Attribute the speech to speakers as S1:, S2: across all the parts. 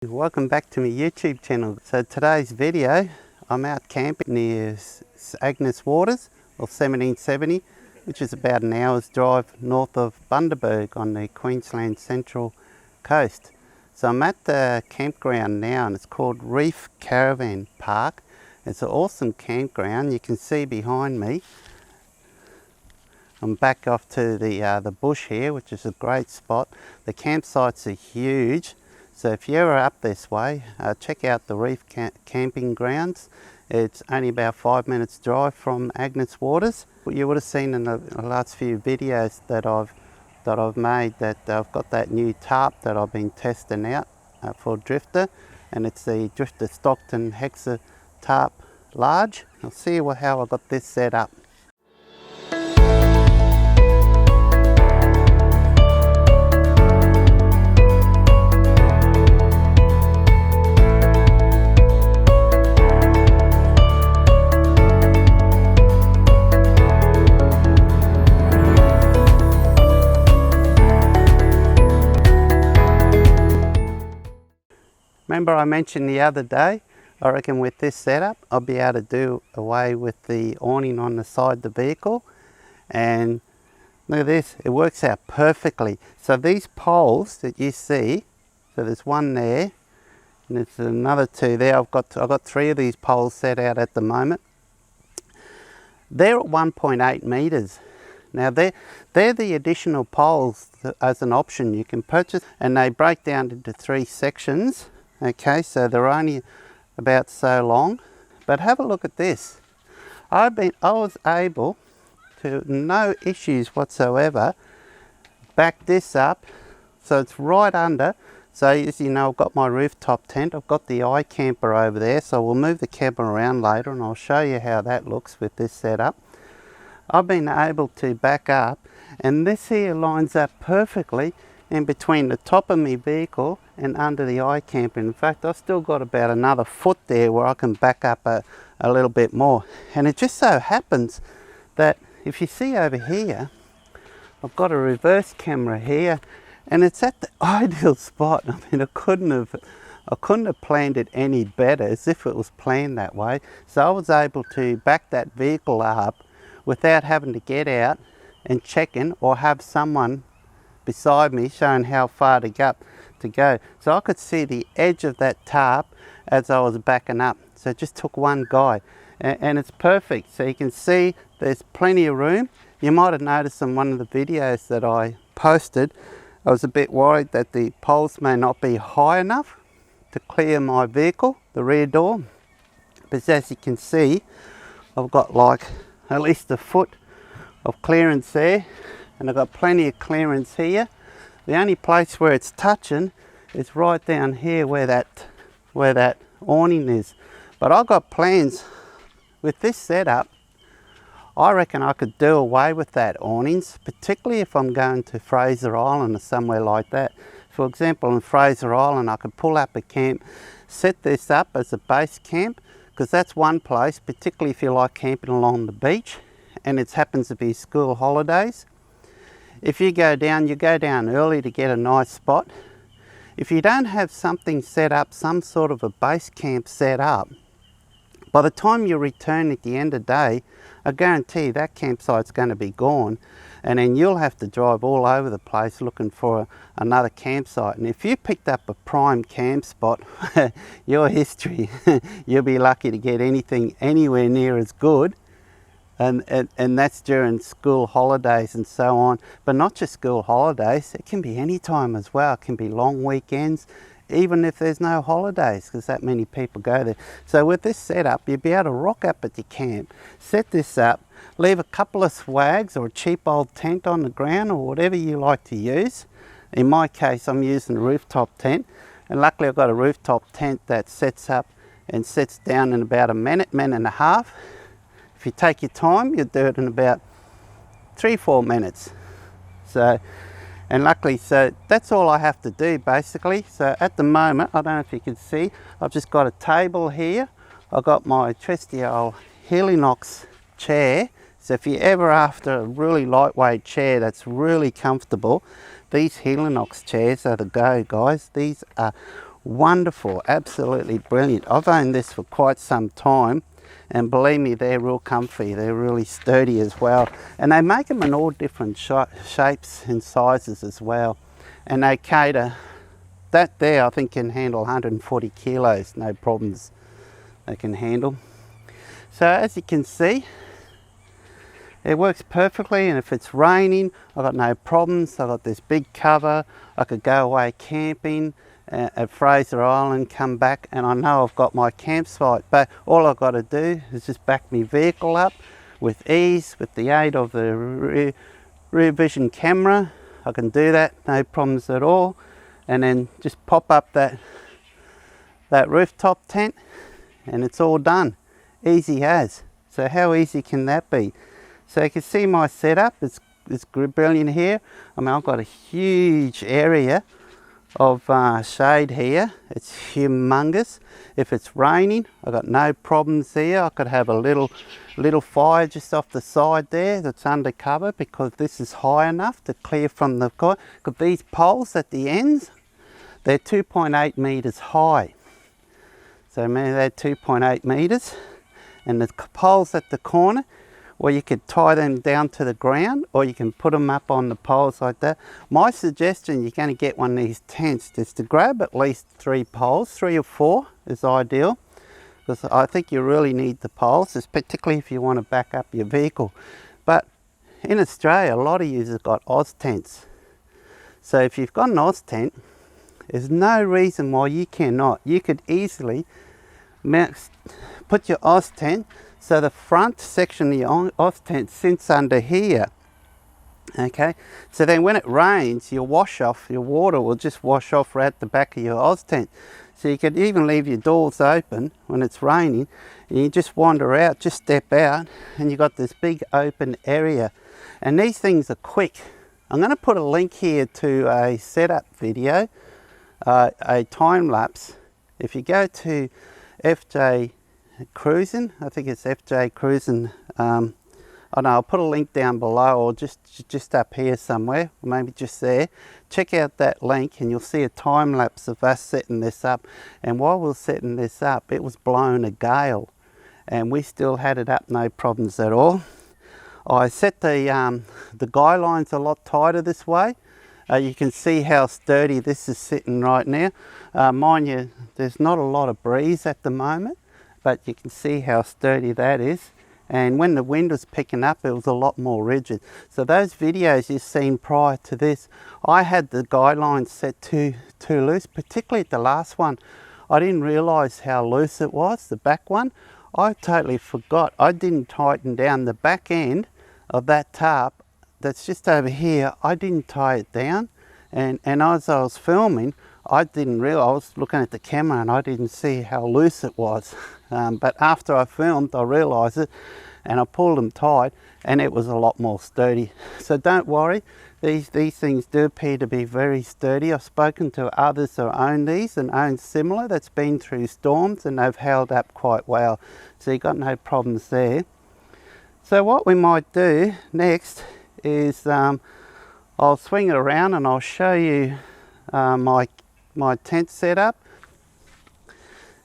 S1: Welcome back to my YouTube channel. So today's video, I'm out camping near Agnes Waters or 1770, which is about an hour's drive north of Bundaberg on the Queensland Central Coast. So I'm at the campground now and it's called Reef Caravan Park. It's an awesome campground. You can see behind me. I'm back off to the bush here, which is a great spot. The campsites are huge. So if you're ever up this way, check out the Reef Camping Grounds. It's only about 5 minutes drive from Agnes Waters. You would have seen in the last few videos that I've made that I've got that new tarp that I've been testing out for Drifta, and it's the Drifta Stockton Hexa Tarp large. I'll see how I got this set up. Remember I mentioned the other day, I reckon with this setup, I'll be able to do away with the awning on the side of the vehicle. And look at this, it works out perfectly. So these poles that you see, so there's one there, and there's another two there. I've got 3 of these poles set out at the moment. They're at 1.8 meters. Now they're the additional poles as an option you can purchase, and they break down into 3 sections. Okay, so they're only about so long, but have a look at this. I was able to, no issues whatsoever, back this up so it's right under. So as you know, I've got my rooftop tent, I've got the iCamper over there, so we'll move the camper around later and I'll show you how that looks with this setup. I've been able to back up, and this here lines up perfectly in between the top of my vehicle and under the iCamper. In fact, I've still got about another foot there where I can back up a little bit more. And it just so happens that if you see over here, I've got a reverse camera here, and it's at the ideal spot. I mean, I couldn't have planned it any better, as if it was planned that way. So I was able to back that vehicle up without having to get out and check in or have someone beside me showing how far to go. So I could see the edge of that tarp as I was backing up. So it just took one guy, and it's perfect. So you can see there's plenty of room. You might have noticed in one of the videos that I posted, I was a bit worried that the poles may not be high enough to clear my vehicle, the rear door. But as you can see, I've got like at least a foot of clearance there, and I've got plenty of clearance here. The only place where it's touching is right down here where that awning is. But I've got plans with this setup. I reckon I could do away with that awnings, particularly if I'm going to Fraser Island or somewhere like that. For example, in Fraser Island, I could pull up a camp, set this up as a base camp, because that's one place, particularly if you like camping along the beach and it happens to be school holidays. If you go down early to get a nice spot. If you don't have something set up, some sort of a base camp set up, by the time you return at the end of the day, I guarantee you that campsite's going to be gone, and then you'll have to drive all over the place looking for another campsite. And if you picked up a prime camp spot, your history, you'll be lucky to get anything anywhere near as good. And that's during school holidays and so on. But not just school holidays, it can be any time as well. It can be long weekends, even if there's no holidays, because that many people go there. So with this setup, you'll be able to rock up at your camp, set this up, leave a couple of swags or a cheap old tent on the ground or whatever you like to use. In my case, I'm using a rooftop tent, and luckily I've got a rooftop tent that sets up and sets down in about a minute and a half. If you take your time, you'll do it in about 3-4 minutes. So, and luckily, so that's all I have to do basically. So at the moment, I don't know if you can see, I've just got a table here. I've got my trusty old Helinox chair. So if you're ever after a really lightweight chair that's really comfortable, these Helinox chairs are the go, guys. These are wonderful, absolutely brilliant. I've owned this for quite some time, and believe me, they're real comfy. They're really sturdy as well, and they make them in all different shapes and sizes as well, and they cater. That there I think can handle 140 kilos, no problems. They can handle. So as you can see, it works perfectly, and if it's raining, I've got no problems. I've got this big cover. I could go away camping at Fraser Island, come back, and I know I've got my campsite. But all I've got to do is just back my vehicle up with ease, with the aid of the rear vision camera. I can do that, no problems at all. And then just pop up that rooftop tent, and it's all done. Easy as. So how easy can that be? So you can see my setup, it's brilliant here. I mean, I've got a huge area of shade here. It's humongous. If it's raining, I've got no problems here. I could have a little fire just off the side there that's under cover, because this is high enough to clear from the car. Because these poles at the ends, they're 2.8 meters high. So maybe they're 2.8 meters. And the poles at the corner, well, you could tie them down to the ground, or you can put them up on the poles like that. My suggestion, you're going to get one of these tents, is to grab at least 3 poles. 3 or 4 is ideal, because I think you really need the poles, particularly if you want to back up your vehicle. But in Australia, a lot of you have got Oz tents. So if you've got an Oz tent, there's no reason why you cannot. You could easily put your Oz tent, so the front section of your Oz tent sits under here. Okay, so then when it rains, your water will just wash off right at the back of your Oz tent. So you could even leave your doors open when it's raining, and you just wander out, just step out, and you've got this big open area. And these things are quick. I'm going to put a link here to a setup video, a time lapse. If you go to FJ Cruising, I think it's FJ Cruising. I don't know, I'll put a link down below, or just up here somewhere, or maybe just there. Check out that link and you'll see a time lapse of us setting this up. And while we were setting this up, it was blowing a gale, and we still had it up, no problems at all. I set the guy lines a lot tighter this way. You can see how sturdy this is sitting right now. Mind you, there's not a lot of breeze at the moment, but you can see how sturdy that is. And when the wind was picking up, it was a lot more rigid. So those videos you've seen prior to this, I had the guidelines set too loose, particularly at the last one. I didn't realize how loose it was, the back one. I totally forgot. I didn't tighten down the back end of that tarp that's just over here. I didn't tie it down. And as I was filming, I didn't realize, I was looking at the camera and I didn't see how loose it was. But after I filmed, I realized it, and I pulled them tight, and it was a lot more sturdy. So don't worry, these things do appear to be very sturdy. I've spoken to others who own these and own similar that's been through storms, and they've held up quite well. So you've got no problems there. So what we might do next is I'll swing it around and I'll show you my tent setup.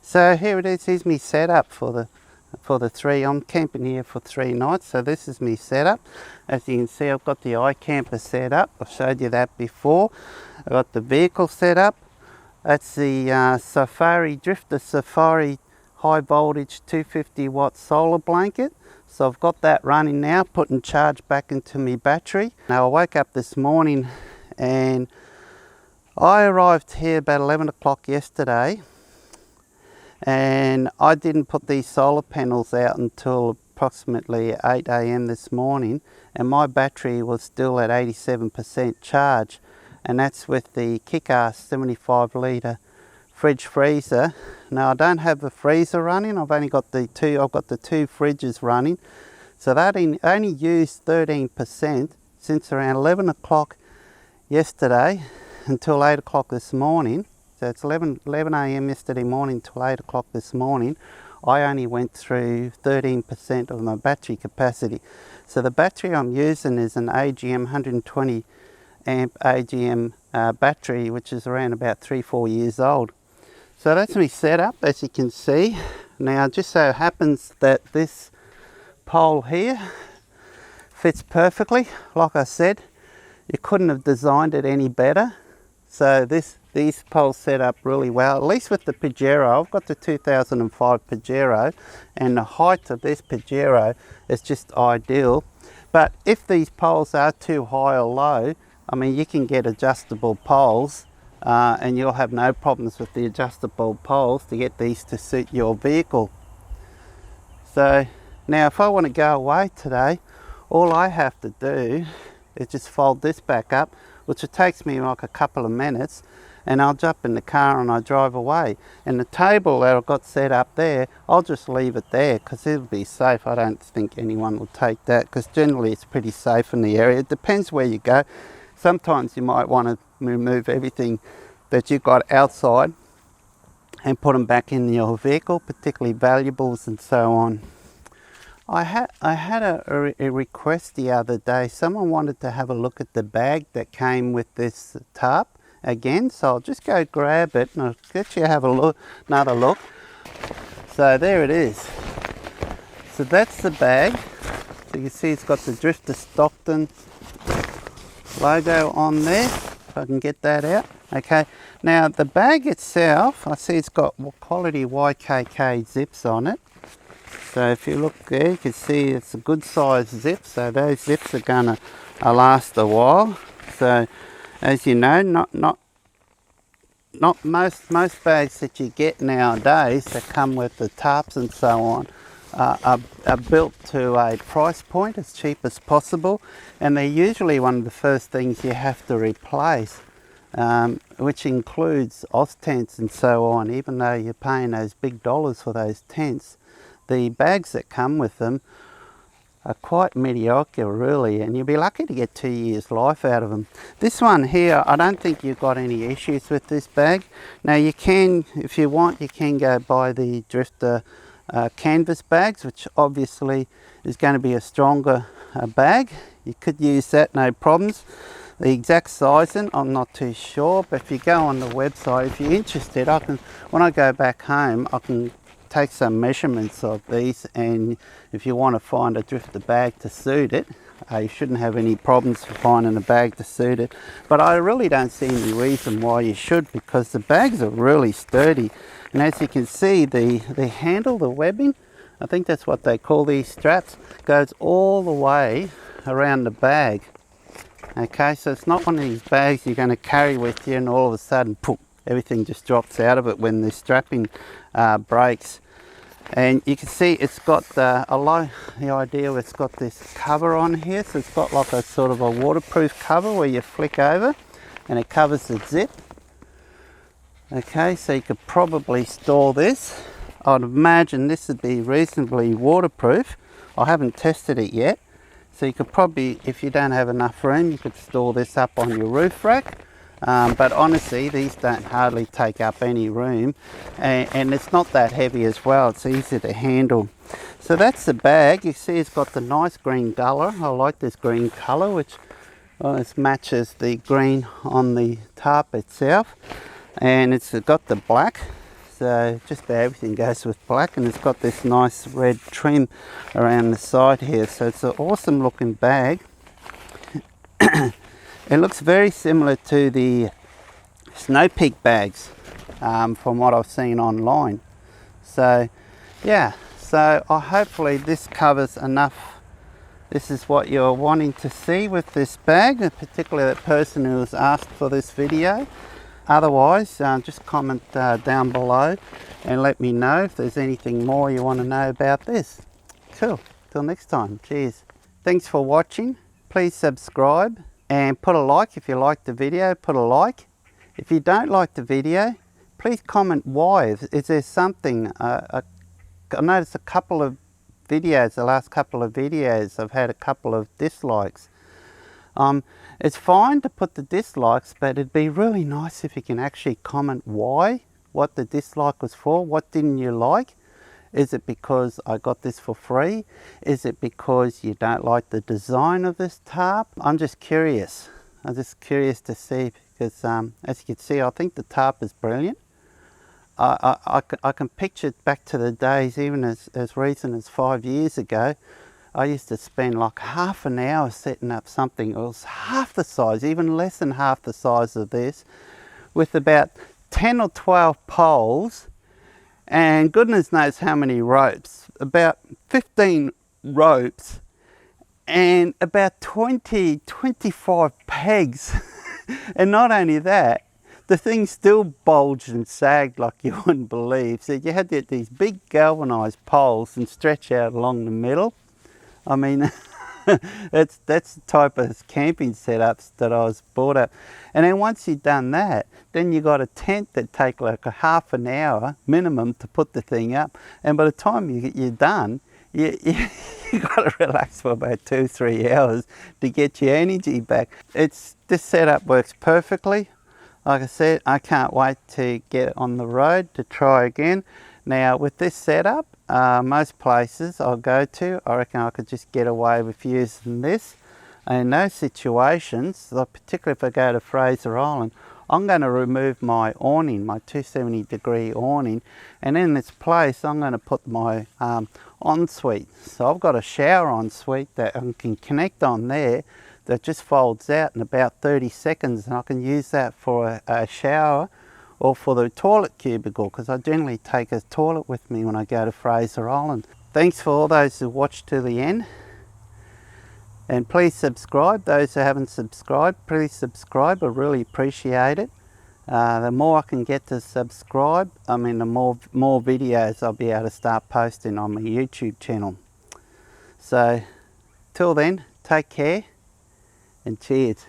S1: So here it is. Here's me setup for the 3. I'm camping here for 3 nights. So this is me setup. As you can see, I've got the iCamper set up. I've showed you that before. I've got the vehicle set up. That's the Drifta Safari high voltage 250 watt solar blanket. So I've got that running now, putting charge back into my battery. Now I woke up this morning and I arrived here about 11 o'clock yesterday, and I didn't put these solar panels out until approximately 8 AM this morning, and my battery was still at 87% charge, and that's with the kick-ass 75 litre fridge freezer. Now I don't have the freezer running, I've got the 2 fridges running, so that only used 13% since around 11 o'clock yesterday until 8 o'clock this morning. So it's 11 AM yesterday morning till 8 o'clock this morning. I only went through 13% of my battery capacity. So the battery I'm using is an AGM 120 amp AGM battery, which is around about 3-4 years old. So that's my setup, as you can see. Now, it just so happens that this pole here fits perfectly. Like I said, you couldn't have designed it any better. So these poles set up really well, at least with the Pajero. I've got the 2005 Pajero, and the height of this Pajero is just ideal. But if these poles are too high or low, I mean, you can get adjustable poles, and you'll have no problems with the adjustable poles to get these to suit your vehicle. So now if I want to go away today, all I have to do is just fold this back up, which it takes me like a couple of minutes, and I'll jump in the car and I drive away. And the table that I've got set up there, I'll just leave it there because it'll be safe. I don't think anyone will take that, because generally it's pretty safe in the area. It depends where you go. Sometimes you might want to remove everything that you've got outside and put them back in your vehicle, particularly valuables and so on. I had a request the other day. Someone wanted to have a look at the bag that came with this tarp again, so I'll just go grab it and I'll get you to have a look, another look. So there it is. So that's the bag. So you can see it's got the Drifta Stockton logo on there, if I can get that out. Okay, now the bag itself, I see it's got quality YKK zips on it. So if you look there, you can see it's a good size zip, so those zips are gonna last a while. So as you know, not most bags that you get nowadays that come with the tarps and so on are built to a price point as cheap as possible, and they're usually one of the first things you have to replace, which includes Oz tents and so on. Even though you're paying those big dollars for those tents, the bags that come with them are quite mediocre really, and you'll be lucky to get 2 years life out of them. This one here, I don't think you've got any issues with this bag. Now you can, if you want, you can go buy the Drifta canvas bags, which obviously is going to be a stronger bag. You could use that, no problems. The exact sizing, I'm not too sure, but if you go on the website, if you're interested, when I go back home, I can take some measurements of these, and if you want to find a Drifta bag to suit it, you shouldn't have any problems for finding a bag to suit it. But I really don't see any reason why you should, because the bags are really sturdy. And as you can see, the handle, the webbing, I think that's what they call these straps, goes all the way around the bag. Okay, so it's not one of these bags you're going to carry with you and all of a sudden, poof, everything just drops out of it when the strapping breaks. And you can see it's got the idea it's got this cover on here, so it's got like a sort of a waterproof cover where you flick over and it covers the zip. Okay, so you could probably store this. I'd imagine this would be reasonably waterproof. I haven't tested it yet, so you could probably, if you don't have enough room, you could store this up on your roof rack. But honestly, these don't hardly take up any room, and it's not that heavy as well. It's easy to handle. So that's the bag. You see it's got the nice green colour. I like this green colour, which this matches the green on the tarp itself, and it's got the black, so just about everything goes with black, and it's got this nice red trim around the side here. So it's an awesome looking bag. It looks very similar to the Snow Peak bags from what I've seen online. So yeah, so hopefully this covers enough. This is what you're wanting to see with this bag, particularly that person who has asked for this video. Otherwise, just comment down below and let me know if there's anything more you want to know about this. Cool, till next time, cheers. Thanks for watching. Please subscribe. And put a like if you liked the video, put a like. If you don't like the video, please comment why. Is there something, I noticed a couple of videos, the last couple of videos, I've had a couple of dislikes. It's fine to put the dislikes, but it'd be really nice if you can actually comment why, what the dislike was for, what didn't you like. Is it because I got this for free? Is it because you don't like the design of this tarp? I'm just curious. I'm just curious to see, because as you can see, I think the tarp is brilliant. I can picture back to the days, even as recent as 5 years ago. I used to spend like half an hour setting up something. It was half the size, even less than half the size of this, with about 10 or 12 poles, and goodness knows how many ropes, about 15 ropes, and about 25 pegs. And not only that, the thing still bulged and sagged like you wouldn't believe. So you had to get these big galvanised poles and stretch out along the middle. I mean, that's the type of camping setups that I was brought up. And then once you've done that, then you got a tent that take like a half an hour minimum to put the thing up. And by the time you're done, you got to relax for about 2-3 hours to get your energy back. This setup works perfectly. Like I said, I can't wait to get on the road to try again. Now with this setup, most places I'll go to, I reckon I could just get away with using this. And in those situations, like particularly if I go to Fraser Island, I'm going to remove my awning, my 270-degree awning, and in its place I'm going to put my ensuite. So I've got a shower ensuite that I can connect on there that just folds out in about 30 seconds, and I can use that for a shower or for the toilet cubicle, because I generally take a toilet with me when I go to Fraser Island. Thanks for all those who watched to the end, and please subscribe. Those who haven't subscribed, please subscribe. I really appreciate it. The more I can get to subscribe, I mean the more videos I'll be able to start posting on my YouTube channel. So till then, take care and cheers.